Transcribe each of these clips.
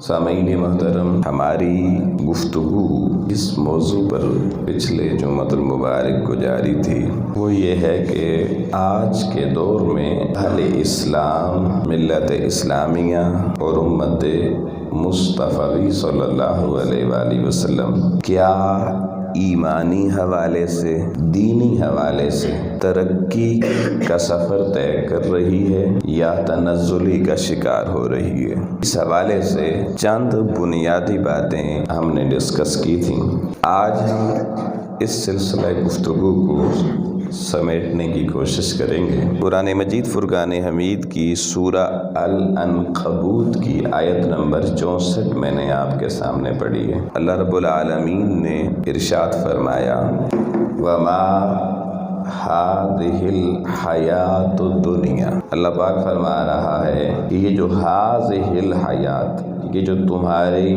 سامعین محترم، ہماری گفتگو اس موضوع پر پچھلے جمعہ المبارک کو جاری تھی، وہ یہ ہے کہ آج کے دور میں اہل اسلام، ملت اسلامیہ اور امت مصطفی صلی اللہ علیہ وآلہ وسلم کیا ایمانی حوالے سے، دینی حوالے سے ترقی کا سفر طے کر رہی ہے یا تنزلی کا شکار ہو رہی ہے؟ اس حوالے سے چند بنیادی باتیں ہم نے ڈسکس کی تھیں۔ آج ہم اس سلسلہ گفتگو کو سمیٹنے کی کوشش کریں گے۔ قرآن مجید فرقان حمید کی سورہ العنکبوت کی آیت نمبر 64 میں نے آپ کے سامنے پڑھی ہے۔ اللہ رب العالمین نے ارشاد فرمایا، وَمَا هَذِهِ الْحَيَاةُ الدُّنْيَا۔ اللہ پاک فرما رہا ہے کہ یہ جو هَذِهِ الْحَيَاةُ، یہ جو تمہاری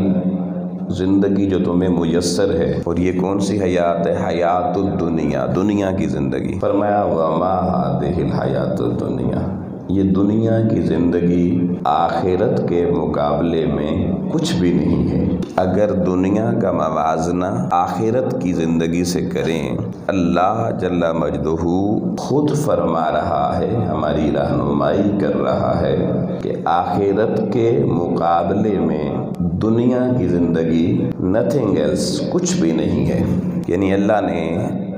زندگی جو تمہیں میسر ہے، اور یہ کون سی حیات ہے؟ حیات الدنیا، دنیا کی زندگی۔ فرمایا وما هذه الحیات الدنیا، یہ دنیا کی زندگی آخرت کے مقابلے میں کچھ بھی نہیں ہے۔ اگر دنیا کا موازنہ آخرت کی زندگی سے کریں، اللہ جل مجدہ خود فرما رہا ہے، ہماری رہنمائی کر رہا ہے کہ آخرت کے مقابلے میں دنیا کی زندگی نتھنگ ایلس، کچھ بھی نہیں ہے۔ یعنی اللہ نے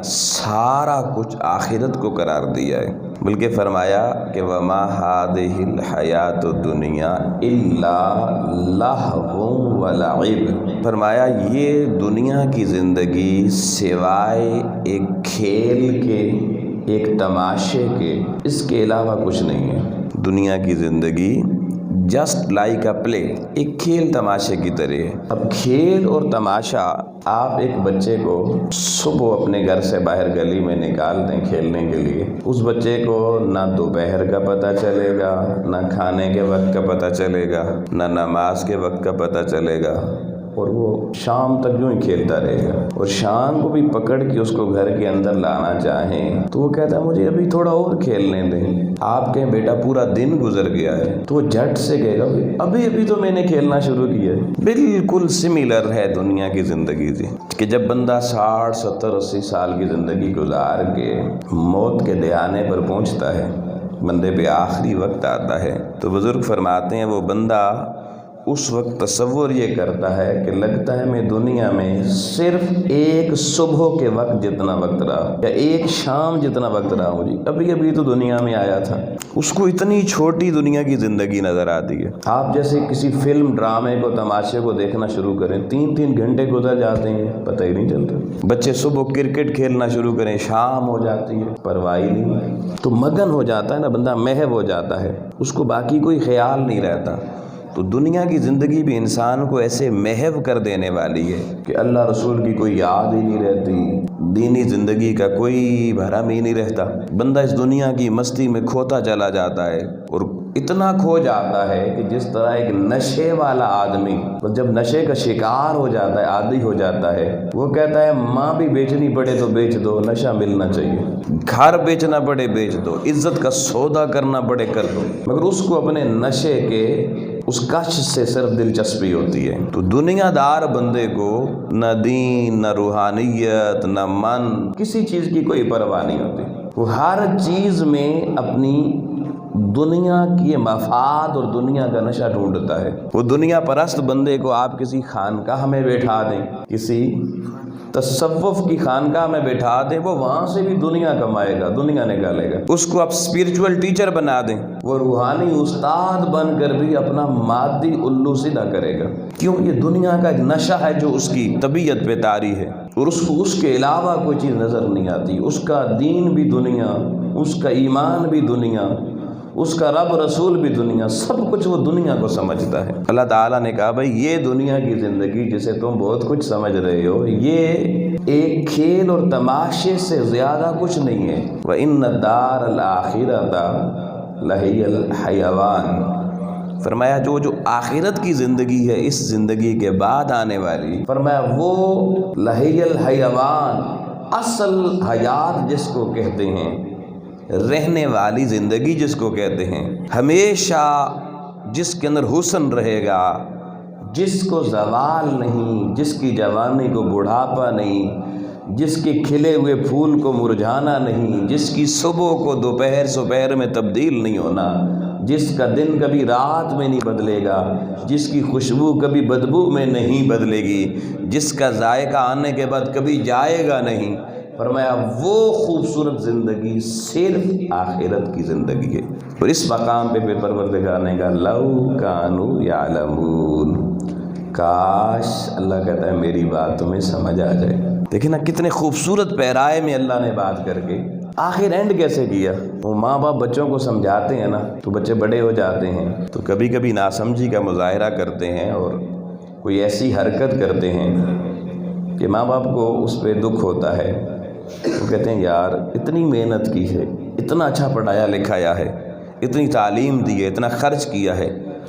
سارا کچھ آخرت کو قرار دیا ہے، بلکہ فرمایا کہ وما هذه الحیات الدنیا الا لہو ولعب۔ فرمایا یہ دنیا کی زندگی سوائے ایک کھیل کے، ایک تماشے کے، اس کے علاوہ کچھ نہیں ہے۔ دنیا کی زندگی جسٹ لائک اے پلے، ایک کھیل تماشے کی طرح ہے۔ اب کھیل اور تماشا، آپ ایک بچے کو صبح اپنے گھر سے باہر گلی میں نکال دیں کھیلنے کے لیے، اس بچے کو نہ دوپہر کا پتہ چلے گا، نہ کھانے کے وقت کا پتہ چلے گا، نہ نماز کے وقت کا پتہ چلے گا، اور وہ شام تک یوں ہی کھیلتا رہے گا۔ اور شام کو بھی پکڑ کے اس کو گھر کے اندر لانا چاہیں تو وہ کہتا ہے مجھے ابھی تھوڑا اور کھیلنے دیں۔ آپ کہیں بیٹا پورا دن گزر گیا ہے، تو وہ جھٹ سے کہے گا ابھی تو میں نے کھیلنا شروع کیا ہے۔ بالکل سملر ہے دنیا کی زندگی سے، کہ جب بندہ 60 70 80 سال کی زندگی گزار کے موت کے دہانے پر پہنچتا ہے، بندے پہ آخری وقت آتا ہے، تو بزرگ فرماتے ہیں وہ بندہ اس وقت تصور یہ کرتا ہے کہ لگتا ہے میں دنیا میں صرف ایک صبح کے وقت جتنا وقت رہا، یا ایک شام جتنا وقت رہا ہوں جی، ابھی تو دنیا میں آیا تھا۔ اس کو اتنی چھوٹی دنیا کی زندگی نظر آتی ہے۔ آپ جیسے کسی فلم ڈرامے کو، تماشے کو دیکھنا شروع کریں، 3 گھنٹے گزر جاتے ہیں، پتہ ہی نہیں چلتا۔ بچے صبح کرکٹ کھیلنا شروع کریں، شام ہو جاتی ہے، پرواہ ہی نہیں۔ تو مگن ہو جاتا ہے نا بندہ، محو ہو جاتا ہے، اس کو باقی کوئی خیال نہیں رہتا۔ تو دنیا کی زندگی بھی انسان کو ایسے محو کر دینے والی ہے کہ اللہ رسول کی کوئی یاد ہی نہیں رہتی، دینی زندگی کا کوئی بھرم ہی نہیں رہتا۔ بندہ اس دنیا کی مستی میں کھوتا چلا جاتا ہے، اور اتنا کھو جاتا ہے کہ جس طرح ایک نشے والا آدمی جب نشے کا شکار ہو جاتا ہے، عادی ہو جاتا ہے، وہ کہتا ہے ماں بھی بیچنی پڑے تو بیچ دو، نشہ ملنا چاہیے، گھر بیچنا پڑے بیچ دو، عزت کا سودا کرنا پڑے کر دو، مگر اس کو اپنے نشے کے اس کش سے صرف دلچسپی ہوتی ہے۔ تو دنیا دار بندے کو نہ دین، نہ روحانیت، نہ من، کسی چیز کی کوئی پرواہ نہیں ہوتی۔ وہ ہر چیز میں اپنی دنیا کی مفاد اور دنیا کا نشہ ڈھونڈتا ہے۔ وہ دنیا پرست بندے کو آپ کسی خانقاہ میں بیٹھا دیں، کسی تصوف کی خانقاہ میں بیٹھا دیں، وہ وہاں سے بھی دنیا کمائے گا، دنیا نکالے گا۔ اس کو آپ اسپرچول ٹیچر بنا دیں، وہ روحانی استاد بن کر بھی اپنا مادی الو سیدھا کرے گا۔ کیوں؟ یہ دنیا کا ایک نشہ ہے جو اس کی طبیعت پہ طاری ہے، اور اس کو اس کے علاوہ کوئی چیز نظر نہیں آتی۔ اس کا دین بھی دنیا، اس کا ایمان بھی دنیا، اس کا رب رسول بھی دنیا، سب کچھ وہ دنیا کو سمجھتا ہے۔ اللہ تعالیٰ نے کہا بھائی یہ دنیا کی زندگی جسے تم بہت کچھ سمجھ رہے ہو، یہ ایک کھیل اور تماشے سے زیادہ کچھ نہیں ہے۔ وَإِنَّ الدَّارَ الْآخِرَةَ لَهِيَ الْحَيَوَانُ۔ فرمایا جو آخرت کی زندگی ہے، اس زندگی کے بعد آنے والی، فرمایا وہ لَهِيَ الْحَيَوَانُ، اصل حیات جس کو کہتے ہیں، رہنے والی زندگی جس کو کہتے ہیں، ہمیشہ جس کے اندر حسن رہے گا، جس کو زوال نہیں، جس کی جوانی کو بڑھاپا نہیں، جس کے کھلے ہوئے پھول کو مرجھانا نہیں، جس کی صبح کو دوپہر میں تبدیل نہیں ہونا، جس کا دن کبھی رات میں نہیں بدلے گا، جس کی خوشبو کبھی بدبو میں نہیں بدلے گی، جس کا ذائقہ آنے کے بعد کبھی جائے گا نہیں، فرمایا وہ خوبصورت زندگی صرف آخرت کی زندگی ہے۔ اور اس مقام پہ پھر پروردگار نے کہا لو کانوا یعلمون، کاش، اللہ کہتا ہے میری بات تمہیں سمجھ آ جائے۔ دیکھیں نا کتنے خوبصورت پیرائے میں اللہ نے بات کر کے آخر اینڈ کیسے کیا۔ وہ ماں باپ بچوں کو سمجھاتے ہیں نا تو بچے بڑے ہو جاتے ہیں تو کبھی کبھی ناسمجھی کا مظاہرہ کرتے ہیں اور کوئی ایسی حرکت کرتے ہیں کہ ماں باپ کو اس پہ دکھ ہوتا ہے۔ وہ کہتے ہیں یار اتنی محنت کی ہے، اتنا اچھا پڑھایا لکھایا ہے، اتنی تعلیم دی ہے، اتنا خرچ کیا ہے،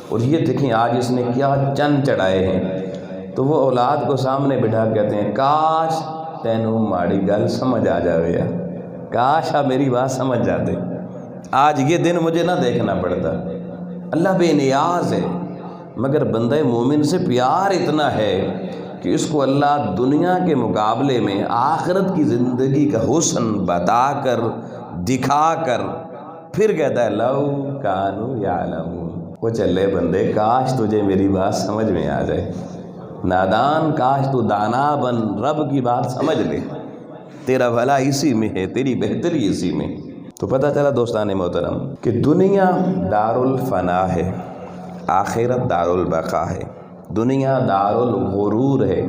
اور یہ دیکھیں آج اس نے کیا چند چڑھائے ہیں۔ تو وہ اولاد کو سامنے بٹھا کہتے ہیں کاش تینوں ماڑی گل سمجھ آ جاوے یا کاش آپ میری بات سمجھ جاتے، آج یہ دن مجھے نہ دیکھنا پڑتا۔ اللہ بے نیاز ہے، مگر بندہ مومن سے پیار اتنا ہے کہ اس کو اللہ دنیا کے مقابلے میں آخرت کی زندگی کا حسن بتا کر دکھا کر پھر کہتا ہے لو کانوا یعلمون۔ وہ چلے بندے کاش تجھے میری بات سمجھ میں آ جائے، نادان کاش تو دانا بن، رب کی بات سمجھ لے، تیرا بھلا اسی میں ہے، تیری بہتری اسی میں۔ تو پتہ چلا دوستان محترم کہ دنیا دار الفنا ہے، آخرت دار البقا ہے، دنیا دار الغرور ہے،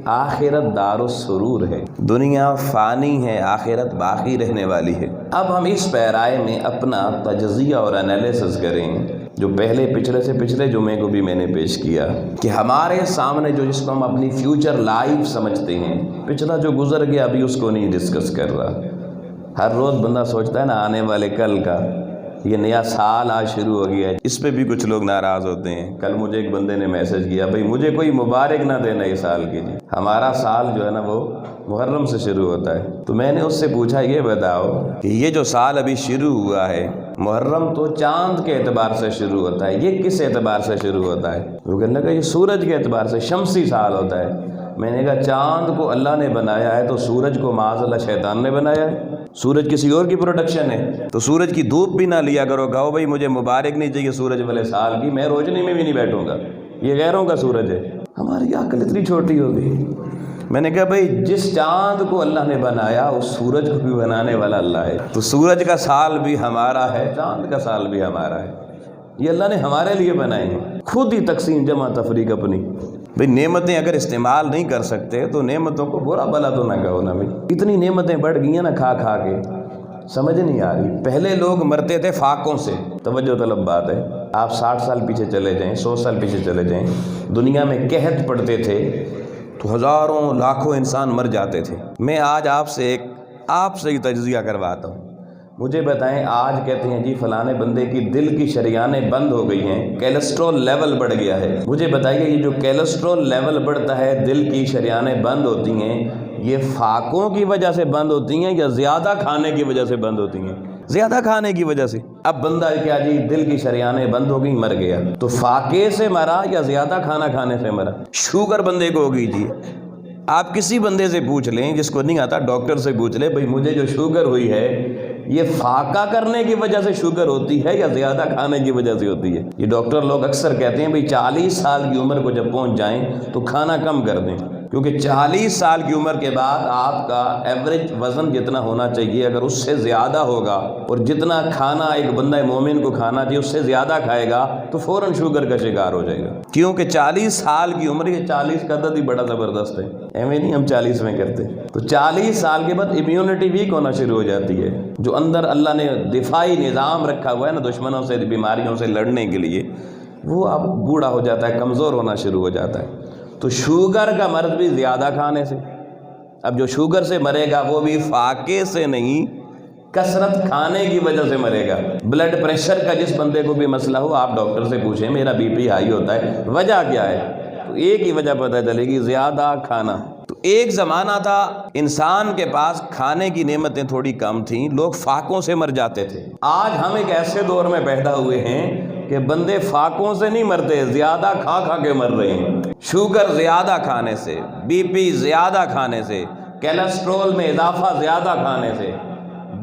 آخرت دار السرور ہے، دنیا فانی ہے، آخرت باقی رہنے والی ہے۔ اب ہم اس پیرائے میں اپنا تجزیہ اور انالیسس کریں جو پچھلے سے پچھلے جمعے کو بھی میں نے پیش کیا کہ ہمارے سامنے جس کو ہم اپنی فیوچر لائف سمجھتے ہیں، پچھلا جو گزر گیا ابھی اس کو نہیں ڈسکس کر رہا۔ ہر روز بندہ سوچتا ہے نا آنے والے کل کا، یہ نیا سال آج شروع ہو گیا ہے، اس پہ بھی کچھ لوگ ناراض ہوتے ہیں۔ کل مجھے ایک بندے نے میسج کیا بھائی مجھے کوئی مبارک نہ دینا یہ سال کی، جی ہمارا سال جو ہے نا وہ محرم سے شروع ہوتا ہے۔ تو میں نے اس سے پوچھا یہ بتاؤ کہ یہ جو سال ابھی شروع ہوا ہے، محرم تو چاند کے اعتبار سے شروع ہوتا ہے، یہ کس اعتبار سے شروع ہوتا ہے؟ وہ کہنے لگا یہ سورج کے اعتبار سے، شمسی سال ہوتا ہے۔ میں نے کہا چاند کو اللہ نے بنایا ہے تو سورج کو معاذ اللہ شیطان نے بنایا ہے؟ سورج کسی اور کی پروڈکشن ہے، تو سورج کی دھوپ بھی نہ لیا کرو، کہو بھائی مجھے مبارک نہیں چاہیے سورج والے سال کی، میں روشنی میں بھی نہیں بیٹھوں گا، یہ غیروں کا سورج ہے۔ ہماری عقل اتنی چھوٹی ہو گئی۔ میں نے کہا بھائی جس چاند کو اللہ نے بنایا اس سورج کو بھی بنانے والا اللہ ہے، تو سورج کا سال بھی ہمارا ہے، چاند کا سال بھی ہمارا ہے، یہ اللہ نے ہمارے لیے بنائے ہیں۔ خود ہی تقسیم جمع تفریق اپنی۔ بھئی نعمتیں اگر استعمال نہیں کر سکتے تو نعمتوں کو برا بلا تو نہ کہو نا بھئی، اتنی نعمتیں بڑھ گئی ہیں نا کھا کھا کے، سمجھ نہیں آ رہی۔ پہلے لوگ مرتے تھے فاقوں سے، توجہ طلب بات ہے، آپ 60 سال پیچھے چلے جائیں، 100 سال پیچھے چلے جائیں، دنیا میں قحط پڑتے تھے تو ہزاروں لاکھوں انسان مر جاتے تھے۔ میں آج آپ سے ہی تجزیہ کرواتا ہوں، مجھے بتائیں آج کہتے ہیں جی فلانے بندے کی دل کی شریانیں بند ہو گئی ہیں، کیلسٹرول لیول بڑھ گیا ہے، مجھے بتائیے یہ جو کیلسٹرول لیول بڑھتا ہے، دل کی شریانیں بند ہوتی ہیں، یہ فاقوں کی وجہ سے بند ہوتی ہیں یا زیادہ کھانے کی وجہ سے بند ہوتی ہیں؟ زیادہ کھانے کی وجہ سے۔ اب بندہ کیا جی دل کی شریانیں بند ہو گئی مر گیا، تو فاقے سے مرا یا زیادہ کھانا کھانے سے مرا؟ شوگر بندے کو ہوگی جی، آپ کسی بندے سے پوچھ لیں جس کو نہیں آتا، ڈاکٹر سے پوچھ لیں بھئی مجھے جو شوگر ہوئی ہے یہ فاقہ کرنے کی وجہ سے شوگر ہوتی ہے یا زیادہ کھانے کی وجہ سے ہوتی ہے؟ یہ ڈاکٹر لوگ اکثر کہتے ہیں بھئی 40 سال کی عمر کو جب پہنچ جائیں تو کھانا کم کر دیں، کیونکہ 40 سال کی عمر کے بعد آپ کا ایوریج وزن جتنا ہونا چاہیے اگر اس سے زیادہ ہوگا، اور جتنا کھانا ایک بندہ مومن کو کھانا چاہیے اس سے زیادہ کھائے گا تو فوراً شوگر کا شکار ہو جائے گا، کیونکہ 40 سال کی عمر، یہ 40 کا عدد ہی بڑا زبردست ہے، ایویں نہیں ہم 40 میں کرتے، تو 40 سال کے بعد امیونٹی ویک ہونا شروع ہو جاتی ہے، جو اندر اللہ نے دفاعی نظام رکھا ہوا ہے نا دشمنوں سے، بیماریوں سے لڑنے کے لیے، وہ اب بوڑھا ہو جاتا ہے، کمزور ہونا شروع ہو جاتا ہے۔ تو شوگر کا مرض بھی زیادہ کھانے سے، اب جو شوگر سے مرے گا وہ بھی فاقے سے نہیں، کثرت کھانے کی وجہ سے مرے گا۔ بلڈ پریشر کا جس بندے کو بھی مسئلہ ہو آپ ڈاکٹر سے پوچھیں میرا بی پی ہائی ہوتا ہے، وجہ کیا ہے؟ تو ایک ہی وجہ پتہ چلے گی، زیادہ کھانا۔ تو ایک زمانہ تھا انسان کے پاس کھانے کی نعمتیں تھوڑی کم تھیں، لوگ فاقوں سے مر جاتے تھے۔ آج ہم ایک ایسے دور میں پیدا ہوئے ہیں کہ بندے فاقوں سے نہیں مرتے، زیادہ کھا کھا کے مر رہے ہیں، شوگر زیادہ کھانے سے، بی پی زیادہ کھانے سے، کیلسٹرول میں اضافہ زیادہ کھانے سے،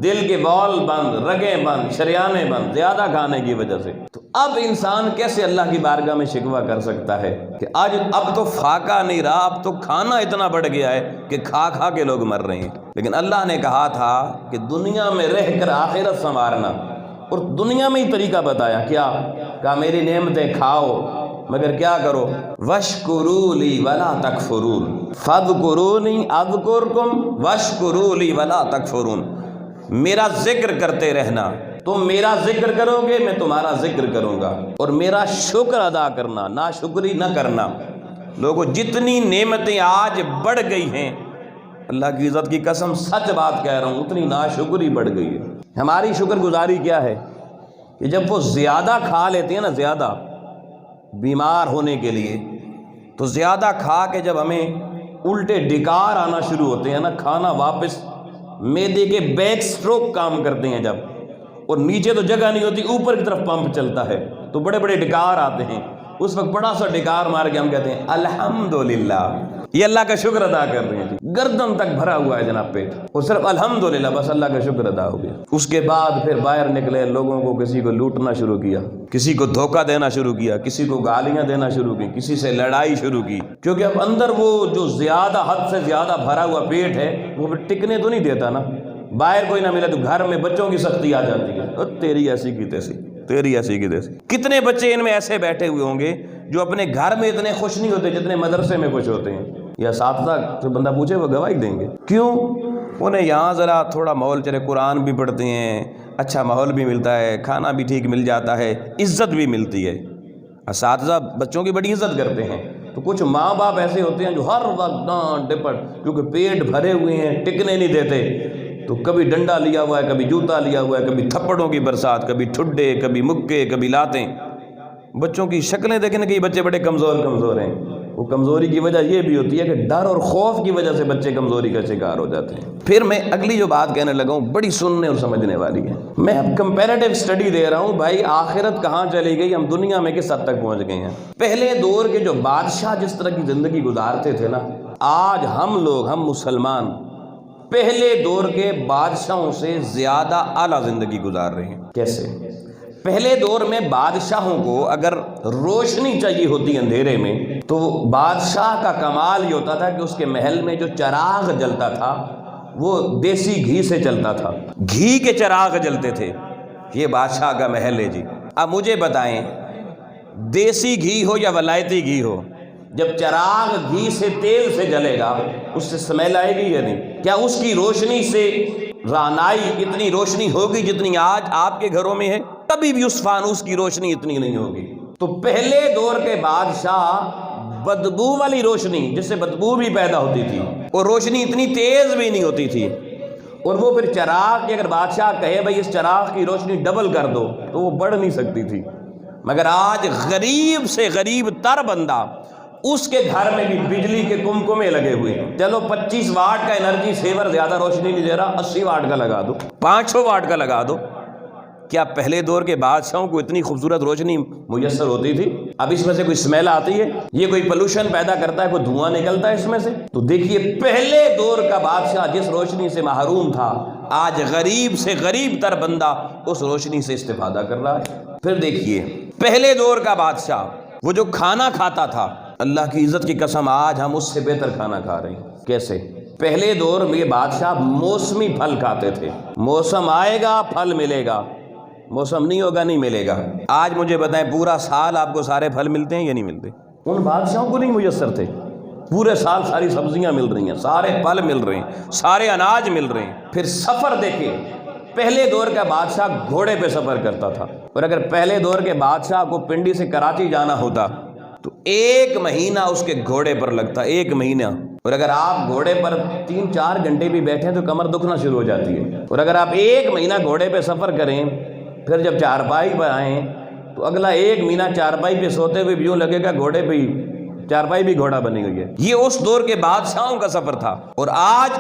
دل کے بال بند، رگیں بند، شریانیں بند، زیادہ کھانے کی وجہ سے۔ تو اب انسان کیسے اللہ کی بارگاہ میں شکوہ کر سکتا ہے کہ آج اب تو فاقہ نہیں رہا، اب تو کھانا اتنا بڑھ گیا ہے کہ کھا کھا کے لوگ مر رہے ہیں۔ لیکن اللہ نے کہا تھا کہ دنیا میں رہ کر آخرت سنوارنا، اور دنیا میں ہی طریقہ بتایا، کیا کہا؟ میری نعمتیں کھاؤ مگر کیا کرو؟ وَاشْكُرُوا لِي وَلَا تَكْفُرُونَ فَاذْكُرُونِي أَذْكُرْكُمْ وَاشْكُرُوا لِي وَلَا تَكْفُرُونَ۔ میرا ذکر کرتے رہنا، تم میرا ذکر کرو گے میں تمہارا ذکر کروں گا، اور میرا شکر ادا کرنا، ناشکری نہ کرنا۔ لوگوں جتنی نعمتیں آج بڑھ گئی ہیں، اللہ کی عزت کی قسم سچ بات کہہ رہا ہوں، اتنی ناشکری بڑھ گئی ہے۔ ہماری شکر گزاری کیا ہے کہ جب وہ زیادہ کھا لیتے ہیں نا، زیادہ بیمار ہونے کے لیے، تو زیادہ کھا کے جب ہمیں الٹے ڈکار آنا شروع ہوتے ہیں نا، کھانا واپس معدے کے بیک سٹروک کام کرتے ہیں جب، اور نیچے تو جگہ نہیں ہوتی، اوپر کی طرف پمپ چلتا ہے تو بڑے بڑے ڈکار آتے ہیں، اس وقت بڑا سا ڈکار مار کے ہم کہتے ہیں الحمدللہ، یہ اللہ کا شکر ادا کر رہے ہیں جی، گردن تک بھرا ہوا ہے جناب پیٹ، اور صرف الحمدللہ، بس اللہ کا شکر ادا ہو گیا۔ اس کے بعد پھر باہر نکلے، لوگوں کو کسی کو لوٹنا شروع کیا، کسی کو دھوکہ دینا شروع کیا، کسی کو گالیاں دینا شروع کی، کسی سے لڑائی شروع کی، کیونکہ اب اندر وہ جو زیادہ حد سے زیادہ بھرا ہوا پیٹ ہے وہ پھر ٹکنے تو نہیں دیتا نا، باہر کوئی نہ ملے تو گھر میں بچوں کی سختی آ جاتی ہے، اور تیری ایسی کی تیسی، تیری ایسی کی تیسی۔ کتنے بچے ان میں ایسے بیٹھے ہوئے ہوں گے جو اپنے گھر میں اتنے خوش نہیں ہوتے جتنے مدرسے میں خوش ہوتے ہیں، یا اساتذہ سے بندہ پوچھے وہ گواہی دیں گے، کیوں؟ انہیں یہاں ذرا تھوڑا ماحول چلے، قرآن بھی پڑھتے ہیں، اچھا ماحول بھی ملتا ہے، کھانا بھی ٹھیک مل جاتا ہے، عزت بھی ملتی ہے، اساتذہ بچوں کی بڑی عزت کرتے ہیں۔ تو کچھ ماں باپ ایسے ہوتے ہیں جو ہر وقت ڈانٹ ڈپٹ، کیونکہ پیٹ بھرے ہوئے ہیں، ٹکنے نہیں دیتے، تو کبھی ڈنڈا لیا ہوا ہے، کبھی جوتا لیا ہوا ہے، کبھی تھپڑوں کی برسات، کبھی ٹھڈے، کبھی مکے، کبھی لاتیں۔ بچوں کی شکلیں دیکھیں کہ یہ بچے بڑے کمزور ہیں، وہ کمزوری کی وجہ یہ بھی ہوتی ہے کہ ڈر اور خوف کی وجہ سے بچے کمزوری کا شکار ہو جاتے ہیں۔ پھر میں اگلی جو بات کہنے لگا ہوں بڑی سننے اور سمجھنے والی ہے، میں اب کمپیریٹیو سٹڈی دے رہا ہوں، بھائی آخرت کہاں چلی گئی، ہم دنیا میں کس حد تک پہنچ گئے ہیں۔ پہلے دور کے جو بادشاہ جس طرح کی زندگی گزارتے تھے نا، آج ہم لوگ، ہم مسلمان پہلے دور کے بادشاہوں سے زیادہ اعلیٰ زندگی گزار رہے ہیں۔ کیسے؟ پہلے دور میں بادشاہوں کو اگر روشنی چاہیے ہوتی اندھیرے میں، تو بادشاہ کا کمال یہ ہوتا تھا کہ اس کے محل میں جو چراغ جلتا تھا وہ دیسی گھی سے چلتا تھا، گھی کے چراغ جلتے تھے، یہ بادشاہ کا محل ہے جی۔ اب مجھے بتائیں، دیسی گھی ہو یا ولایتی گھی ہو، جب چراغ گھی سے تیل سے جلے گا اس سے سمیل آئے گی یا نہیں؟ کیا اس کی روشنی سے رانائی اتنی روشنی ہوگی جتنی آج آپ کے گھروں میں ہے؟ کبھی بھی اس فانوس کی روشنی اتنی نہیں ہوگی۔ تو پہلے دور کے بادشاہ بدبو والی روشنی، جس سے بدبو بھی پیدا ہوتی تھی، اور روشنی اتنی تیز بھی نہیں ہوتی تھی، اور وہ پھر چراغ کی اگر بادشاہ کہے بھائی اس چراغ کی روشنی ڈبل کر دو تو وہ بڑھ نہیں سکتی تھی۔ مگر آج غریب سے غریب تر بندہ، اس کے گھر میں بھی بجلی کے کمکمے لگے ہوئے ہیں، چلو 25 واٹ کا انرجی سیور زیادہ روشنی نہیں دے رہا، 80 واٹ کا لگا دو، 500 واٹ کا لگا دو۔ کیا پہلے دور کے بادشاہوں کو اتنی خوبصورت روشنی میسر ہوتی تھی؟ اب اس میں سے کوئی سمیل آتی ہے؟ یہ کوئی پولوشن پیدا کرتا ہے، کوئی دھواں نکلتا ہے اس میں سے؟ تو دیکھیے پہلے دور کا بادشاہ جس روشنی سے محروم تھا، آج غریب سے غریب تر بندہ اس روشنی سے استفادہ کر رہا ہے۔ پھر دیکھیے پہلے دور کا بادشاہ وہ جو کھانا کھاتا تھا، اللہ کی عزت کی قسم آج ہم اس سے بہتر کھانا کھا رہے ہیں۔ کیسے؟ پہلے دور میں یہ بادشاہ موسمی پھل کھاتے تھے، موسم آئے گا پھل ملے گا، موسم نہیں ہوگا نہیں ملے گا۔ آج مجھے بتائیں پورا سال آپ کو سارے پھل ملتے ہیں یا نہیں ملتے؟ ان بادشاہوں کو نہیں میسر تھے، پورے سال ساری سبزیاں مل رہی ہیں، سارے پھل مل رہے ہیں، سارے اناج مل رہے ہیں۔ پھر سفر دیکھیں، پہلے دور کا بادشاہ گھوڑے پہ سفر کرتا تھا، اور اگر پہلے دور کے بادشاہ کو پنڈی سے کراچی جانا ہوتا تو 1 مہینہ اس کے گھوڑے پر لگتا، 1 مہینہ۔ اور اگر آپ گھوڑے پر 3-4 گھنٹے بھی بیٹھیں تو کمر دکھنا شروع ہو جاتی ہے۔ اور اگر آپ 1 مہینہ گھوڑے پہ سفر کریں، پھر جب چارپائی پر آئیں تو اگلا 1 مہینہ چارپائی پہ سوتے ہوئے بھی یوں لگے گا گھوڑے پہ ہی، چارپائی بھی گھوڑا بنی ہوئی ہے۔ یہ اس دور کے بادشاہوں کا سفر تھا۔ اور آج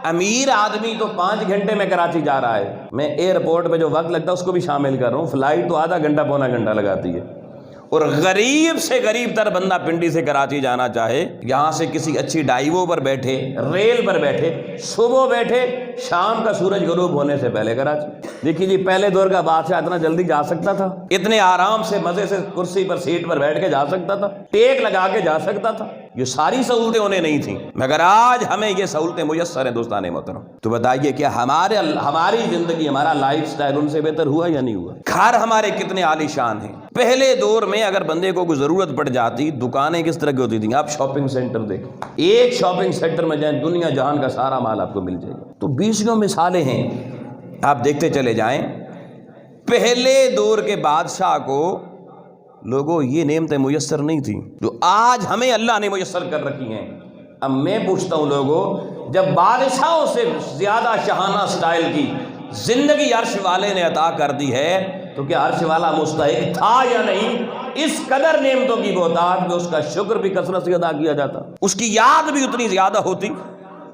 امیر آدمی تو 5 گھنٹے میں کراچی جا رہا ہے، میں ایئرپورٹ پہ جو وقت لگتا ہے اس کو بھی شامل کر رہا ہوں، فلائٹ تو آدھا گھنٹہ پونا گھنٹہ لگاتی ہے، اور غریب سے غریب تر بندہ پنڈی سے کراچی جانا چاہے، یہاں سے کسی اچھی ڈائیو پر بیٹھے، ریل پر بیٹھے، صبح بیٹھے، شام کا سورج غروب ہونے سے پہلے کراچی۔ دیکھیے جی، پہلے دور کا بادشاہ اتنا جلدی جا سکتا تھا؟ اتنے آرام سے مزے سے کرسی پر سیٹ پر بیٹھ کے جا سکتا تھا؟ ٹیک لگا کے جا سکتا تھا؟ یہ ساری سہولتیں انہیں نہیں تھیں، مگر آج ہمیں یہ سہولتیں میسر ہیں دوستان محترم۔ تو بتائیے کیا ہماری زندگی، ہمارا لائف سٹائل ان سے بہتر ہوا یا نہیں ہوا؟ گھر ہمارے کتنے عالی شان ہیں۔ پہلے دور میں اگر بندے کو کوئی ضرورت پڑ جاتی، دکانیں کس طرح کی ہوتی تھیں؟ آپ شاپنگ سینٹر دیکھیں، ایک شاپنگ سینٹر میں جائیں، دنیا جہان کا سارا مال آپ کو مل جائے گا۔ تو 20 مثالیں ہیں، آپ دیکھتے چلے جائیں۔ پہلے دور کے بادشاہ کو لوگوں یہ نعمتیں میسر نہیں تھیں جو آج ہمیں اللہ نے میسر کر رکھی ہیں۔ اب میں پوچھتا ہوں لوگوں، جب بادشاہوں سے زیادہ شاہانہ سٹائل کی زندگی عرش والے نے عطا کر دی ہے تو کیا عرش والا مستحق تھا یا نہیں؟ اس قدر نعمتوں کی بہتات میں اس کا شکر بھی کثرت سے ادا کیا جاتا، اس کی یاد بھی اتنی زیادہ ہوتی،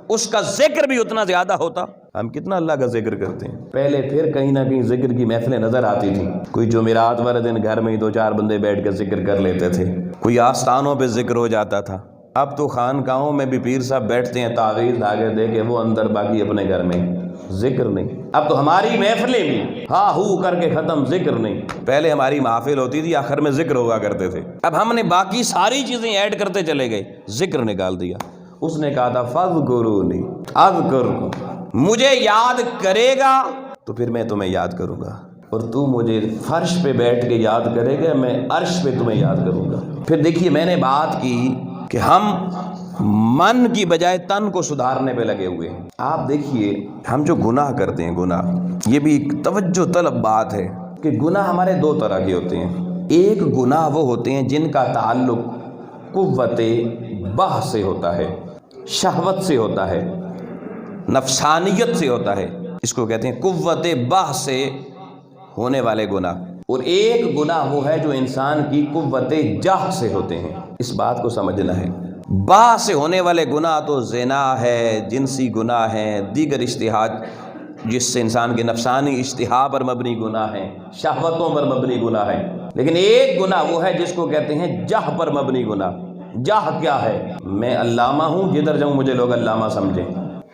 اس کا ذکر بھی اتنا زیادہ ہوتا۔ ہم کتنا اللہ کا ذکر کرتے ہیں۔ پہلے پھر کہیں نہ کہیں ذکر کی محفلیں نظر آتی تھیں، کوئی جمعرات والے دن گھر میں ہی 2-4 بندے بیٹھ کے ذکر کر لیتے تھے، کوئی آستانوں پہ ذکر ہو جاتا تھا۔ اب تو خانقاہوں میں بھی پیر صاحب بیٹھتے ہیں تعویذ دھاگے دے کے، وہ اندر، باقی اپنے گھر میں، ذکر نہیں۔ اب تو ہماری محفلیں بھی ہاں ہو کر کے ختم، ذکر نہیں۔ پہلے ہماری محفل ہوتی تھی، آخر میں ذکر ہوا کرتے تھے، اب ہم نے باقی ساری چیزیں ایڈ کرتے چلے گئے، ذکر نکال دیا۔ اس نے کہا تھا فاذکرونی اذکرکم، مجھے یاد کرے گا تو پھر میں تمہیں یاد کروں گا، اور تو مجھے فرش پہ بیٹھ کے یاد کرے گا، میں عرش پہ تمہیں یاد کروں گا۔ پھر دیکھیے میں نے بات کی کہ ہم من کی بجائے تن کو سدھارنے پہ لگے ہوئے ہیں۔ آپ دیکھیے ہم جو گناہ کرتے ہیں، گناہ یہ بھی ایک توجہ طلب بات ہے کہ گناہ ہمارے 2 طرح کے ہوتے ہیں۔ ایک گناہ وہ ہوتے ہیں جن کا تعلق قوت بہ سے ہوتا ہے، شہوت سے ہوتا ہے، نفسانیت سے ہوتا ہے، اس کو کہتے ہیں قوت بہ سے ہونے والے گناہ۔ اور ایک گناہ وہ ہے جو انسان کی قوت جہ سے ہوتے ہیں۔ اس بات کو سمجھنا ہے، بہ سے ہونے والے گناہ تو زنا ہے، جنسی گناہ ہے، دیگر اشتہاد جس سے انسان کے نفسانی اشتہا پر مبنی گناہ ہیں، شہوتوں پر مبنی گناہ ہیں۔ لیکن ایک گناہ وہ ہے جس کو کہتے ہیں جہ پر مبنی گناہ۔ جہ کیا ہے؟ میں علامہ ہوں، جدھر جاؤں مجھے لوگ علامہ سمجھیں۔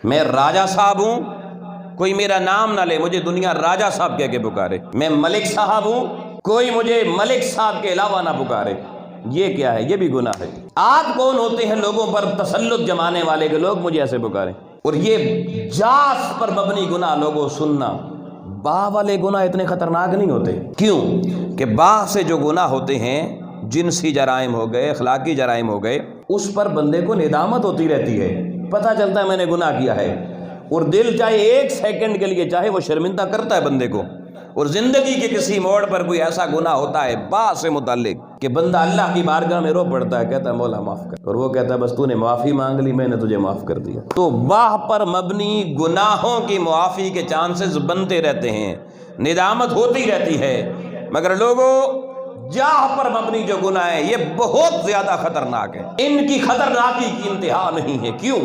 میں راجہ صاحب ہوں، کوئی میرا نام نہ لے، مجھے دنیا راجہ صاحب کہہ کے پکارے۔ میں ملک صاحب ہوں، کوئی مجھے ملک صاحب کے علاوہ نہ پکارے۔ یہ کیا ہے؟ یہ بھی گناہ ہے۔ آپ کون ہوتے ہیں لوگوں پر تسلط جمانے والے کہ لوگ مجھے ایسے پکاریں؟ اور یہ جاس پر مبنی گناہ لوگوں سننا، با والے گناہ اتنے خطرناک نہیں ہوتے۔ کیوں کہ با سے جو گناہ ہوتے ہیں، جنسی جرائم ہو گئے، اخلاقی جرائم ہو گئے، اس پر بندے کو ندامت ہوتی رہتی ہے، پتہ چلتا ہے میں نے گناہ کیا ہے، اور دل چاہے 1 سیکنڈ کے لیے چاہے وہ شرمندہ کرتا ہے بندے کو۔ اور زندگی کے کسی موڑ پر کوئی ایسا گناہ ہوتا ہے با سے متعلق کہ بندہ اللہ کی بارگاہ میں رو پڑتا ہے، کہتا ہے مولا معاف کر، اور وہ کہتا ہے بس تو نے معافی مانگ لی، میں نے تجھے معاف کر دیا۔ تو باہ پر مبنی گناہوں کی معافی کے چانسز بنتے رہتے ہیں، ندامت ہوتی رہتی ہے، مگر لوگوں جاہ پر مبنی جو گناہ ہے یہ بہت زیادہ خطرناک ہے، ان کی خطرناکی کی انتہا نہیں ہے۔ کیوں؟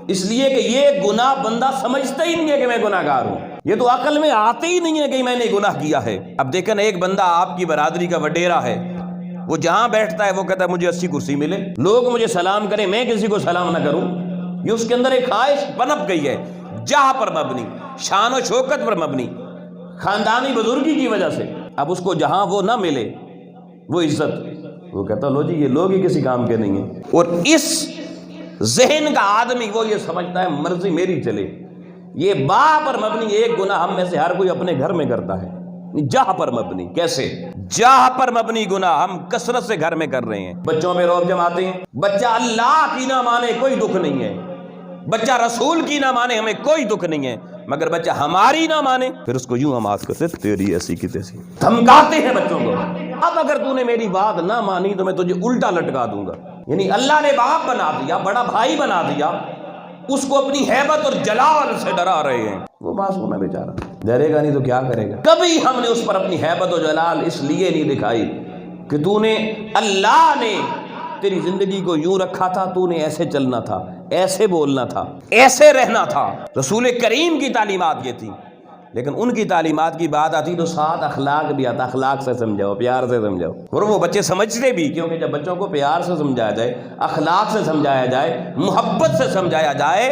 اس لیے کہ یہ گناہ بندہ سمجھتا ہی نہیں ہے کہ میں گناہ گار ہوں، یہ تو عقل میں آتے ہی نہیں ہے کہ میں نے گناہ کیا ہے۔ اب دیکھیں نا، ایک بندہ آپ کی برادری کا وڈیرا ہے، وہ جہاں بیٹھتا ہے وہ کہتا ہے مجھے 80 کرسی ملے، لوگ مجھے سلام کریں، میں کسی کو سلام نہ کروں، یہ اس کے اندر ایک خواہش پنپ گئی ہے، جاہ پر مبنی، شان و شوکت پر مبنی، خاندانی بزرگی کی وجہ سے۔ اب اس کو جہاں وہ نہ ملے وہ عزت، وہ کہتا لو جی یہ لوگ ہی کسی کام کے نہیں ہیں۔ اور اس ذہن کا آدمی وہ یہ سمجھتا ہے مرضی میری چلے۔ یہ با پر مبنی ایک گناہ ہم میں سے ہر کوئی اپنے گھر میں کرتا ہے، جاہ پر مبنی۔ کیسے؟ جاہ پر مبنی گناہ ہم کثرت سے گھر میں کر رہے ہیں۔ بچوں میں روب جماتے ہیں، بچہ اللہ کی نہ مانے کوئی دکھ نہیں ہے، بچہ رسول کی نہ مانے ہمیں کوئی دکھ نہیں ہے، مگر بچہ ہماری نہ مانے پھر اس کو یوں ہم آس کرتے تیری ایسی کی تیسی، دھمکاتے ہیں بچوں کو، اب اگر تو نے میری بات نہ مانی تو میں تجھے الٹا لٹکا دوں گا۔ یعنی اللہ نے باپ بنا دیا، بڑا بھائی بنا دیا، اس کو اپنی ہیبت اور جلال سے ڈرا رہے ہیں، وہ معصوم ہے بیچارہ، ڈرے گا نہیں تو کیا کرے گا۔ کبھی ہم نے اس پر اپنی ہیبت و جلال اس لیے نہیں دکھائی کہ تو نے اللہ نے تیری زندگی کو یوں رکھا تھا، تو نے ایسے چلنا تھا، ایسے بولنا تھا، ایسے رہنا تھا۔ رسول کریم کی تعلیمات یہ تھی، لیکن ان کی تعلیمات کی بات آتی تو ساتھ اخلاق بھی آتا، اخلاق سے سمجھاؤ، پیار سے سمجھاؤ، اور وہ بچے سمجھتے بھی، کیونکہ جب بچوں کو پیار سے سمجھایا جائے، اخلاق سے سمجھایا جائے، محبت سے سمجھایا جائے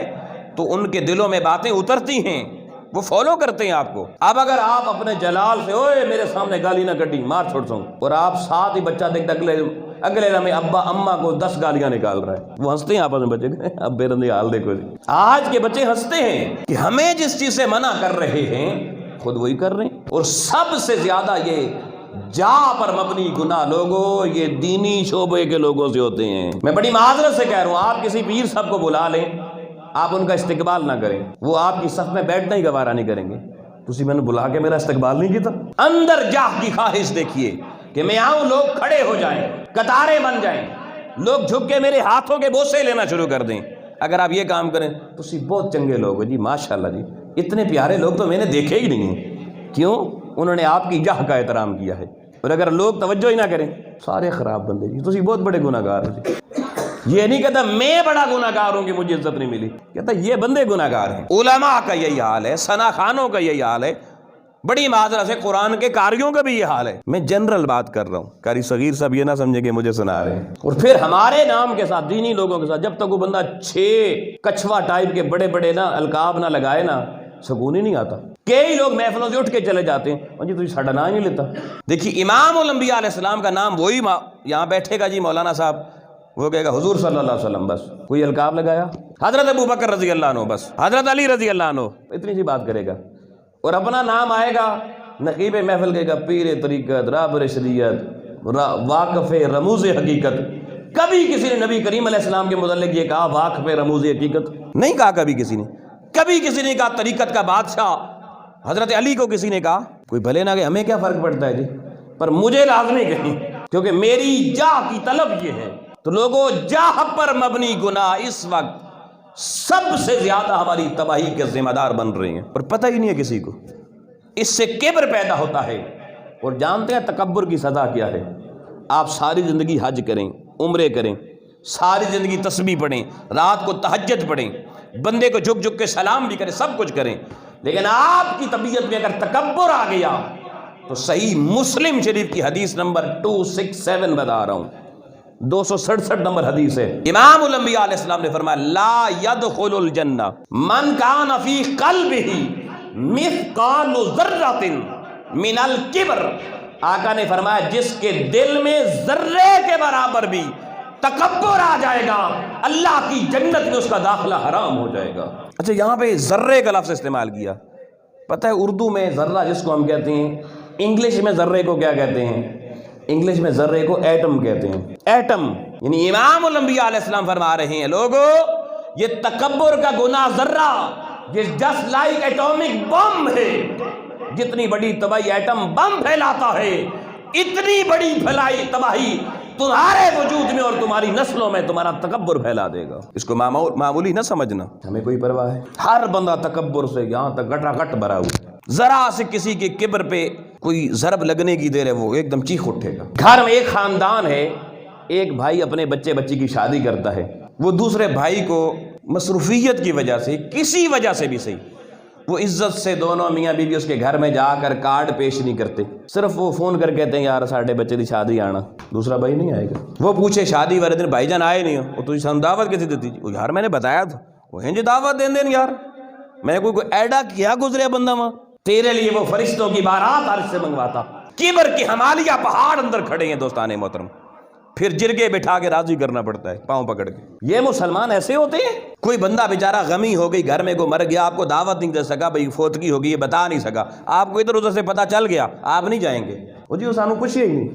تو ان کے دلوں میں باتیں اترتی ہیں، وہ فالو کرتے ہیں آپ کو۔ اب اگر آپ اپنے جلال سے اوئے میرے سامنے گالی نہ کٹی مار چھوڑ سوں، اور آپ ساتھ ہی بچہ دیکھتا اگلے لمحے ابا اماں کو 10 گالیاں نکال رہا ہے، وہ ہنستے ہیں آپس میں بچے، اب بے رندی حال دیکھو جی۔ آج کے بچے ہنستے ہیں کہ ہمیں جس چیز سے منع کر رہے ہیں خود وہی کر رہے ہیں، اور سب سے زیادہ یہ جا پر مبنی گناہ لوگوں یہ دینی شعبے کے لوگوں سے ہوتے ہیں۔ میں بڑی معذرت سے کہہ رہا ہوں، آپ کسی پیر صاحب کو بلا لیں، آپ ان کا استقبال نہ کریں، وہ آپ کی صف میں بیٹھنا ہی گوارا نہیں کریں گے۔ تسی میں نے بلا کے میرا استقبال نہیں کیتا۔ اندر جاہ کی خواہش دیکھیے کہ میں آؤں، لوگ کھڑے ہو جائیں، قطاریں بن جائیں، لوگ جھک کے میرے ہاتھوں کے بوسے لینا شروع کر دیں۔ اگر آپ یہ کام کریں تسی بہت چنگے لوگ ہو جی، ماشاءاللہ جی، اتنے پیارے لوگ تو میں نے دیکھے ہی نہیں ہیں۔ کیوں؟ انہوں نے آپ کی جاہ کا احترام کیا ہے۔ اور اگر لوگ توجہ ہی نہ کریں، سارے خراب بندے جی، تسی بہت بڑے گناہ گار ہو جی۔ یہ نہیں کہتا میں بڑا گناہ گار ہوں کہ مجھے عزت نہیں ملی، کہتا یہ بندے گناہ گار ہیں۔ علماء کا یہی حال ہے، ثنا خانوں کا یہی حال ہے، بڑی معذرت سے قرآن کے قاریوں کا بھی یہ حال ہے۔ میں جنرل بات کر رہا ہوں، قاری صغیر صاحب یہ نہ سمجھے کہ مجھے سنا رہے ہیں۔ اور پھر ہمارے نام کے ساتھ دینی لوگوں کے ساتھ جب تک وہ بندہ 6 کچھوا ٹائپ کے بڑے بڑے نا القاب نہ لگائے نا، سکون ہی نہیں آتا۔ کئی لوگ محفلوں سے اٹھ کے چلے جاتے ہیں، اور جی تجھے ساڈا نام ہی نہیں لیتا۔ دیکھیے امام الانبیاء علیہ السلام کا نام وہی یہاں بیٹھے گا جی مولانا صاحب، وہ کہے گا حضور صلی اللہ علیہ وسلم، بس کوئی القاب لگایا حضرت ابوبکر رضی اللہ عنہ، بس حضرت علی رضی اللہ عنہ، اتنی سی بات کرے گا۔ اور اپنا نام آئے گا، نقیب محفل کہے گا پیر طریقت، رابر شریعت، واقف رموز حقیقت۔ کبھی کسی نے نبی کریم علیہ السلام کے متعلق یہ کہا واقف رموز حقیقت؟ نہیں کہا کبھی کسی نے۔ کبھی کسی نے کہا طریقت کا بادشاہ حضرت علی کو کسی نے کہا؟ کوئی بھلے نہ کہ ہمیں کیا فرق پڑتا ہے جی، پر مجھے لازمی کہیں، کیونکہ میری جاہ کی طلب یہ ہے۔ تو لوگوں جاہ پر مبنی گناہ اس وقت سب سے زیادہ ہماری تباہی کے ذمہ دار بن رہے ہیں، اور پتہ ہی نہیں ہے کسی کو۔ اس سے کبر پیدا ہوتا ہے، اور جانتے ہیں تکبر کی سزا کیا ہے؟ آپ ساری زندگی حج کریں، عمرے کریں، ساری زندگی تسبیح پڑھیں، رات کو تہجد پڑھیں، بندے کو جھک جھک کے سلام بھی کریں، سب کچھ کریں، لیکن آپ کی طبیعت میں اگر تکبر آ گیا تو صحیح مسلم شریف کی حدیث نمبر 267 بتا رہا ہوں، 267 نمبر حدیث ہے۔ امام الانبیاء علیہ السلام نے فرمایا لا يدخل الجنہ من کان فی قلبہ مثقال ذرۃ من الکبر۔ آقا نے فرمایا جس کے دل میں ذرے کے برابر بھی تکبر آ جائے گا، اللہ کی جنت میں اس کا داخلہ حرام ہو جائے گا۔ اچھا یہاں پہ ذرے کا لفظ استعمال کیا، پتہ ہے اردو میں ذرہ جس کو ہم کہتے ہیں، انگلش میں ذرے کو کیا کہتے ہیں؟ انگلش میں ذرے کو ایٹم کہتے ہیں، ایٹم۔ یعنی امام الانبیاء علیہ السلام فرما رہے ہیں لوگوں یہ تکبر کا گناہ ذرہ، یہ جسٹ لائک ایٹامک بم ہے، جتنی بڑی تباہی ایٹم بم پھیلاتا ہے اتنی بڑی پھیلائی تباہی تمہارے وجود میں اور تمہاری نسلوں میں تمہارا تکبر پھیلا دے گا۔ اس کو معمولی نہ سمجھنا، ہمیں کوئی پرواہ ہے؟ ہر بندہ تکبر سے یہاں تک گٹا گٹ بھرا ہوا، ذرا سے کسی کے کبر پہ کوئی ضرب لگنے کی دیر ہے وہ ایک دم چیخ اٹھے گا۔ گھر میں ایک خاندان ہے، ایک بھائی اپنے بچی کی شادی کرتا ہے، وہ دوسرے بھائی کو مصروفیت کی وجہ سے کسی وجہ سے بھی صحیح وہ عزت سے دونوں میاں بیوی اس کے گھر میں جا کر کارڈ پیش نہیں کرتے، صرف وہ فون کر کہتے ہیں یار ساڈے بچے دی شادی آنا، دوسرا بھائی نہیں آئے گا۔ وہ پوچھے شادی والے دن بھائی جان آئے نہیں ہو، وہ تجھے سن دعوت کیسے دیتی؟ وہ یار میں نے بتایا تھا، وہ ہیں جی دعوت دین دین یار، میں کوئی ایڈا کیا گزریا بندہ وہاں، تیرے لیے وہ فرشتوں کی بارات عرش سے منگواتا۔ کبر کے ہمالیہ پہاڑ اندر کھڑے ہیں دوستان محترم، پھر جرگے بٹھا کے راضی کرنا پڑتا ہے پاؤں پکڑ کے۔ یہ مسلمان ایسے ہوتے ہیں؟ کوئی بندہ بیچارہ غمی ہو گئی، گھر میں کوئی مر گیا، آپ کو دعوت نہیں دے سکا، بھائی فوتگی ہوگی یہ بتا نہیں سکا، آپ کو ادھر ادھر سے پتہ چل گیا، آپ نہیں جائیں گے، وہ جی وہ سانو پوچھے ہی نہیں،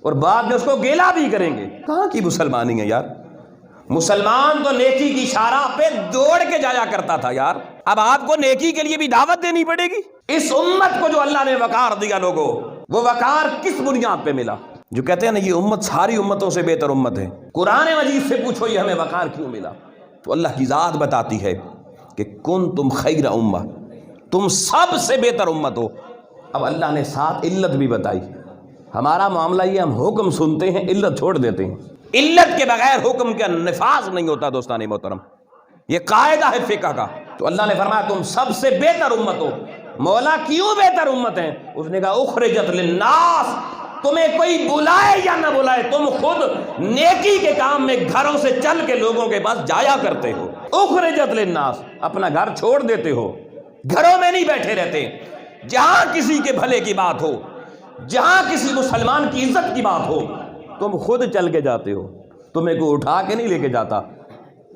اور بعد میں اس کو گیلا بھی کریں گے۔ کہاں کی مسلمانی ہے یار؟ مسلمان تو نیکی کی شارع پہ دوڑ کے جایا کرتا تھا یار، اب آپ کو نیکی کے لیے بھی دعوت دینی پڑے گی؟ اس امت کو جو اللہ نے وقار دیا لوگوں، وہ وقار کس بنیاد پہ ملا؟ جو کہتے ہیں نا یہ امت ساری امتوں سے بہتر امت ہے، قرآن مجید سے پوچھو یہ ہمیں وقار کیوں ملا؟ تو اللہ کی ذات بتاتی ہے کہ کنتم خیر امہ، تم سب سے بہتر امت ہو۔ اب اللہ نے ساتھ علت بھی بتائی۔ ہمارا معاملہ یہ ہم حکم سنتے ہیں علت چھوڑ دیتے ہیں۔ علت کے بغیر حکم کا نفاذ نہیں ہوتا دوستان محترم، یہ قاعدہ ہے فقہ کا۔ تو اللہ نے فرمایا تم سب سے بہتر امت ہو۔ مولا کیوں بہتر امت ہیں؟ اس نے کہا اخرجت للناس، تمہیں کوئی بلائے یا نہ بلائے تم خود نیکی کے کام میں گھروں سے چل کے لوگوں کے پاس جایا کرتے ہو۔ اخرجت للناس، اپنا گھر چھوڑ دیتے ہو، گھروں میں نہیں بیٹھے رہتے، جہاں کسی کے بھلے کی بات ہو، جہاں کسی مسلمان کی عزت کی بات ہو تم خود چل کے جاتے ہو، تمہیں کوئی اٹھا کے نہیں لے کے جاتا۔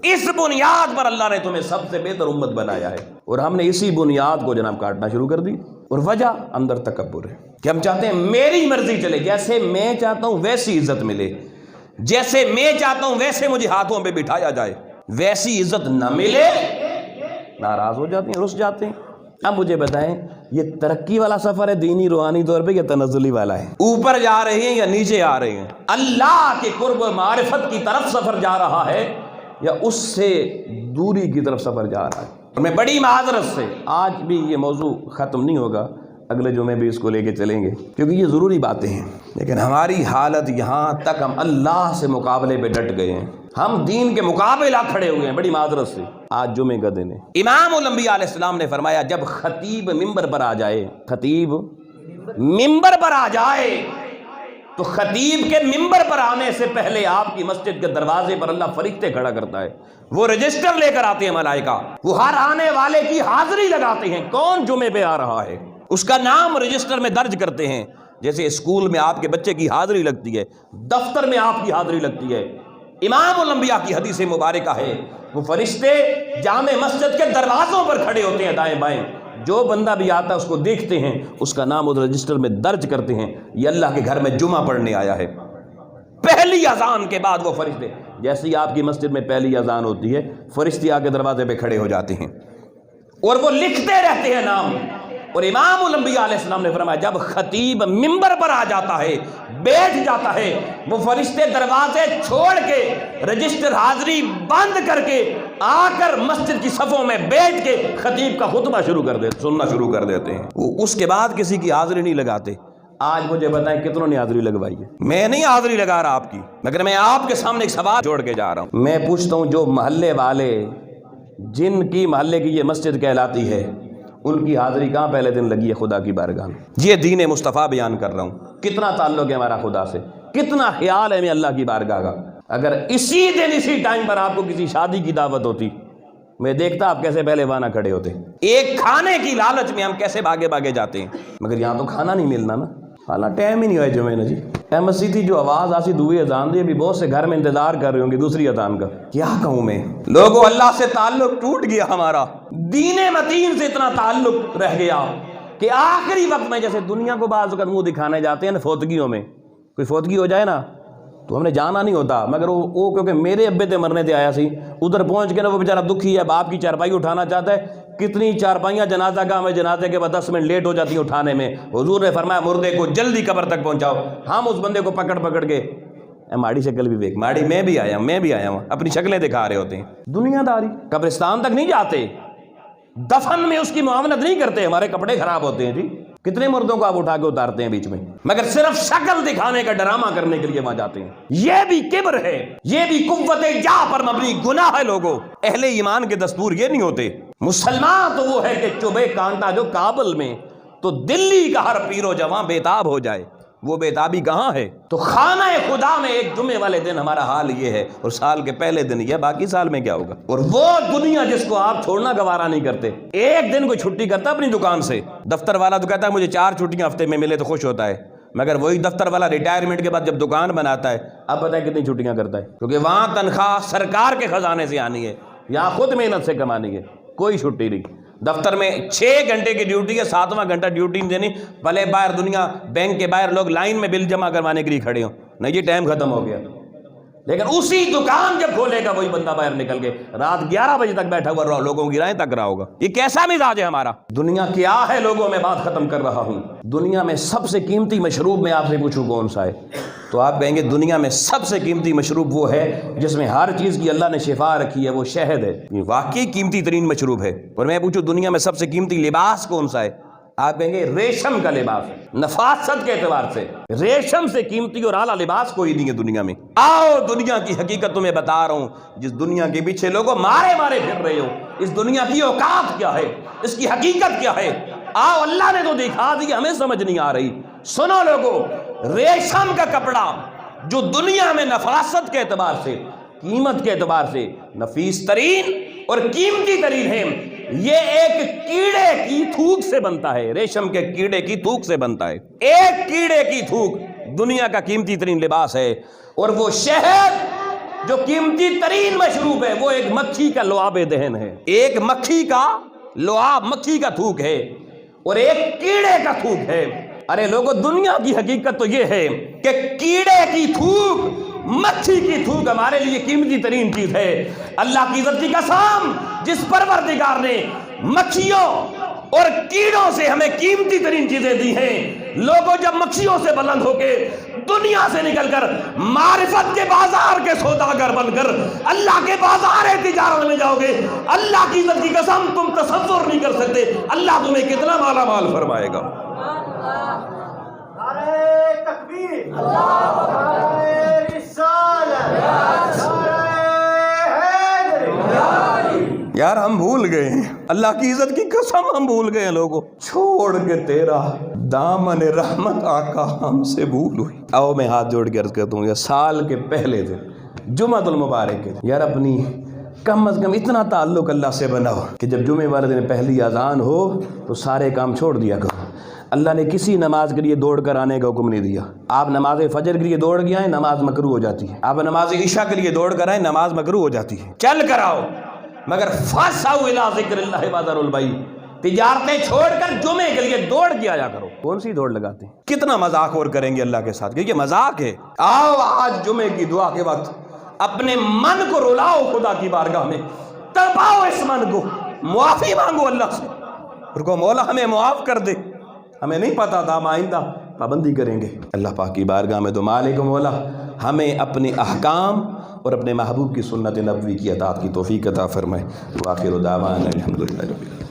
اس بنیاد پر اللہ نے تمہیں سب سے بہتر امت بنایا ہے، اور ہم نے اسی بنیاد کو جناب کاٹنا شروع کر دی۔ اور وجہ اندر تکبر ہے کہ ہم چاہتے ہیں میری مرضی چلے، جیسے میں چاہتا ہوں ویسی عزت ملے، جیسے میں چاہتا ہوں ویسے مجھے ہاتھوں پہ بٹھایا جائے، ویسی عزت نہ ملے ناراض ہو جاتے ہیں، رس جاتے ہیں۔ اب مجھے بتائیں یہ ترقی والا سفر ہے دینی روحانی طور پہ یا تنزلی والا ہے؟ اوپر جا رہے ہیں یا نیچے آ رہے ہیں؟ اللہ کے قرب و معرفت کی طرف سفر جا رہا ہے یا اس سے دوری کی طرف سفر جا رہا ہے؟ میں بڑی معذرت سے آج بھی یہ موضوع ختم نہیں ہوگا، اگلے جمعے بھی اس کو لے کے چلیں گے کیونکہ یہ ضروری باتیں ہیں، لیکن ہماری حالت یہاں تک ہم اللہ سے مقابلے پہ ڈٹ گئے ہیں، ہم دین کے مقابلہ کھڑے ہوئے ہیں بڑی معذرت سے۔ آج جمعے کا دن ہے، امام الانبیاء علیہ السلام نے فرمایا جب خطیب ممبر پر آ جائے، خطیب ممبر پر آ جائے تو خطیب کے ممبر پر آنے سے پہلے آپ کی مسجد کے دروازے پر اللہ فرشتے کھڑا کرتا ہے، وہ رجسٹر لے کر آتے ہیں ملائکہ، وہ ہر آنے والے کی حاضری لگاتے ہیں، کون جمعے پہ آ رہا ہے اس کا نام رجسٹر میں درج کرتے ہیں، جیسے اسکول میں آپ کے بچے کی حاضری لگتی ہے، دفتر میں آپ کی حاضری لگتی ہے۔ امام الانبیاء کی حدیث مبارکہ ہے وہ فرشتے جامع مسجد کے دروازوں پر کھڑے ہوتے ہیں دائیں بائیں، جو بندہ بھی آتا ہے اس کو دیکھتے ہیں، اس کا نام اس رجسٹر میں درج کرتے ہیں، یہ اللہ کے گھر میں جمعہ پڑھنے آیا ہے۔ پہلی اذان کے بعد وہ فرشتے، جیسے ہی آپ کی مسجد میں پہلی اذان ہوتی ہے فرشتے آ کے دروازے پہ کھڑے ہو جاتے ہیں اور وہ لکھتے رہتے ہیں نام۔ اور امام الانبیاء علیہ السلام نے فرمایا جب خطیب ممبر پر آ جاتا ہے، بیٹھ جاتا ہے، وہ فرشتے دروازے چھوڑ کے رجسٹر حاضری بند کر کے آ کر مسجد کی صفوں میں بیٹھ کے خطیب کا خطبہ سننا شروع کر دیتے ہیں، وہ اس کے بعد کسی کی حاضری نہیں لگاتے۔ آج مجھے بتائیں کتنوں نے حاضری لگوائی ہے؟ میں نہیں حاضری لگا رہا آپ کی، مگر میں آپ کے سامنے ایک سوال جوڑ کے جا رہا ہوں۔ میں پوچھتا ہوں جو محلے والے جن کی محلے کی یہ مسجد کہلاتی ہے ان کی حاضری کہاں پہلے دن لگی ہے خدا کی بارگاہ میں؟ یہ دین مصطفیٰ بیان کر رہا ہوں، کتنا تعلق ہے ہمارا خدا سے، کتنا خیال ہے ہمیں اللہ کی بارگاہ کا۔ اگر اسی دن اسی ٹائم پر آپ کو کسی شادی کی دعوت ہوتی، میں دیکھتا آپ کیسے پہلے وہاں کھڑے ہوتے، ایک کھانے کی لالچ میں ہم کیسے بھاگے بھاگے جاتے ہیں، مگر یہاں تو کھانا نہیں ملنا نا، حالانکہ ٹائم ہی نہیں ہوا جمعے نا جی۔ مسجد تھی جو آواز آسی دوئی اذان دی، ابھی بہت سے گھر میں انتظار کر رہے ہوں گے دوسری اذان کا۔ کیا کہوں میں، لوگوں اللہ سے تعلق ٹوٹ گیا، ہمارا دین متین سے اتنا تعلق رہ گیا کہ آخری وقت میں جیسے دنیا کو بعض وقت منہ دکھانے جاتے ہیں نا فوتگیوں میں، کوئی فوتگی ہو جائے نا تو ہم نے جانا نہیں ہوتا، مگر وہ کیونکہ میرے ابے تے مرنے تے آیا سی، ادھر پہنچ کے نا وہ بیچارہ دکھی ہے، باپ کی چارپائی اٹھانا چاہتا ہے، کتنی چارپائیاں جنازہ گاہ میں جنازے کے بعد 10 منٹ لیٹ ہو جاتی ہیں اٹھانے میں، حضور نے فرمایا مردے کو جلدی قبر تک پہنچاؤ۔ ہم اس بندے کو پکڑ کے ماڑی شکل بھی دیکھ، ماڑی میں بھی آیا ہوں، اپنی شکلیں دکھا رہے ہوتے ہیں، دنیا داری، قبرستان تک نہیں جاتے، دفن میں اس کی معاونت نہیں کرتے، ہمارے کپڑے خراب ہوتے ہیں جی، کتنے مردوں کو آپ اٹھا کے اتارتے ہیں بیچ میں، مگر صرف شکل دکھانے کا ڈرامہ کرنے کے لیے وہاں جاتے ہیں۔ یہ بھی کبر ہے، یہ بھی قوت جا پر مبنی گناہ ہے۔ لوگوں اہل ایمان کے دستور یہ نہیں ہوتے۔ مسلمان تو وہ ہے کہ چبھے کانٹا جو کابل میں، تو دلی کا ہر پیر و جواں بیتاب ہو جائے، وہ بیتابی کہاں ہے؟ تو خانہ خدا میں ایک جمعے والے دن ہمارا حال یہ ہے، اور سال کے پہلے دن یہ، باقی سال میں کیا ہوگا؟ اور وہ دنیا جس کو آپ چھوڑنا گوارا نہیں کرتے، ایک دن کوئی چھٹی کرتا اپنی دکان سے، دفتر والا تو کہتا ہے مجھے 4 چھٹیاں ہفتے میں ملے تو خوش ہوتا ہے، مگر وہی دفتر والا ریٹائرمنٹ کے بعد جب دکان بناتا ہے اب بتائیں کتنی چھٹیاں کرتا ہے، کیونکہ وہاں تنخواہ سرکار کے خزانے سے آنی ہے، یہاں خود محنت سے کمانی ہے، کوئی چھٹی نہیں۔ دفتر میں 6 گھنٹے کی ڈیوٹی ہے، 7واں گھنٹہ ڈیوٹی نہیں دینی، بھلے باہر دنیا بینک کے باہر لوگ لائن میں بل جمع کروانے کے لیے کھڑے ہوں، نہیں جی ٹائم ختم ہو گیا، لیکن اسی دکان جب کھولے گا وہی بندہ باہر نکل کے رات 11 بجے تک بیٹھا ہوا لوگوں کی رائیں تک رہا ہوگا۔ یہ کیسا مزاج ہے ہمارا؟ دنیا کیا ہے؟ لوگوں میں بات ختم کر رہا ہوں۔ دنیا میں سب سے قیمتی مشروب میں آپ سے پوچھوں کون سا ہے، تو آپ کہیں گے دنیا میں سب سے قیمتی مشروب وہ ہے جس میں ہر چیز کی اللہ نے شفا رکھی ہے، وہ شہد ہے، یہ واقعی قیمتی ترین مشروب ہے۔ اور میں پوچھوں دنیا میں سب سے قیمتی لباس کون سا ہے، آپ کہیں گے ریشم کا لباس، نفاست کے اعتبار سے ریشم سے قیمتی اور اعلیٰ لباس کوئی نہیں ہے دنیا میں۔ آؤ دنیا کی حقیقت تمہیں بتا رہا ہوں، جس دنیا کے پیچھے لوگوں مارے پھر رہے ہو، اس دنیا کی اوقات کیا ہے، اس کی حقیقت کیا ہے؟ آؤ، اللہ نے تو دکھا دیا، ہمیں سمجھ نہیں آ رہی۔ سنو لوگوں، ریشم کا کپڑا جو دنیا میں نفاست کے اعتبار سے، قیمت کے اعتبار سے نفیس ترین اور قیمتی ترین ہے، یہ ایک کیڑے کی تھوک سے بنتا ہے، ریشم کے کیڑے کی تھوک سے بنتا ہے۔ ایک کیڑے کی تھوک دنیا کا قیمتی ترین لباس ہے، اور وہ شہد جو قیمتی ترین مشروب ہے وہ ایک مکھی کا لعاب دہن ہے، ایک مکھی کا لعاب، مکھی کا تھوک ہے، اور ایک کیڑے کا تھوک ہے۔ ارے لوگوں، دنیا کی حقیقت تو یہ ہے کہ کیڑے کی تھوک، مکھی کی تھوک ہمارے لیے قیمتی ترین چیز ہے۔ اللہ کی عزت کی قسم، جس پروردگار نے مکھیوں اور کیڑوں سے ہمیں قیمتی ترین چیزیں دی ہیں، لوگوں جب مکھیوں سے بلند ہو کے دنیا سے نکل کر معرفت کے بازار کے سوداگر بن کر اللہ کے بازار تجارت میں جاؤ گے، اللہ کی عزت کی قسم تم تصور نہیں کر سکتے اللہ تمہیں کتنا مالا مال فرمائے گا۔ یار ہم بھول گئے ہیں، اللہ کی عزت کی قسم ہم بھول گئے ہیں لوگوں، چھوڑ کے تیرا دامن رحمت آقا ہم سے بھول ہوئی۔ آؤ میں ہاتھ جوڑ کے عرض کرتا ہوں، یہ سال کے پہلے دن جمعہ المبارک کے یار اپنی کم از کم اتنا تعلق اللہ سے بناؤ کہ جب جمعے والے دن پہلی اذان ہو تو سارے کام چھوڑ دیا کرو۔ اللہ نے کسی نماز کے لیے دوڑ کر آنے کا حکم نہیں دیا۔ آپ نماز فجر کے لیے دوڑ کے آئیں، نماز مکروہ ہو جاتی ہے۔ آپ نماز عشاء کے لیے دوڑ کر آئیں، نماز مکروہ ہو جاتی ہے۔ چل کر آؤ، مگر فاسعوا الی ذکر اللہ وذروا البیع، تجارتیں چھوڑ کر جمعے کے لیے دوڑ کے آیا کرو۔ کون سی دوڑ لگاتے ہیں؟ کتنا مذاق اور کریں گے اللہ کے ساتھ، یہ مذاق ہے۔ آؤ آج جمعے کی دعا کے وقت اپنے من کو رلاؤ خدا کی بارگاہ میں، تڑپاؤ اس من کو، معافی مانگو اللہ سے، اور کہو مولا ہمیں معاف کر دے، ہمیں نہیں پتا تھا، ہم آئندہ پابندی کریں گے۔ اللہ پاک کی بارگاہ میں دعا مالک مولا ہمیں اپنے احکام اور اپنے محبوب کی سنت نبوی کی اطاعت کی توفیق عطا فرمائے۔ وآخر دعوانا الحمدللہ رب العالمین۔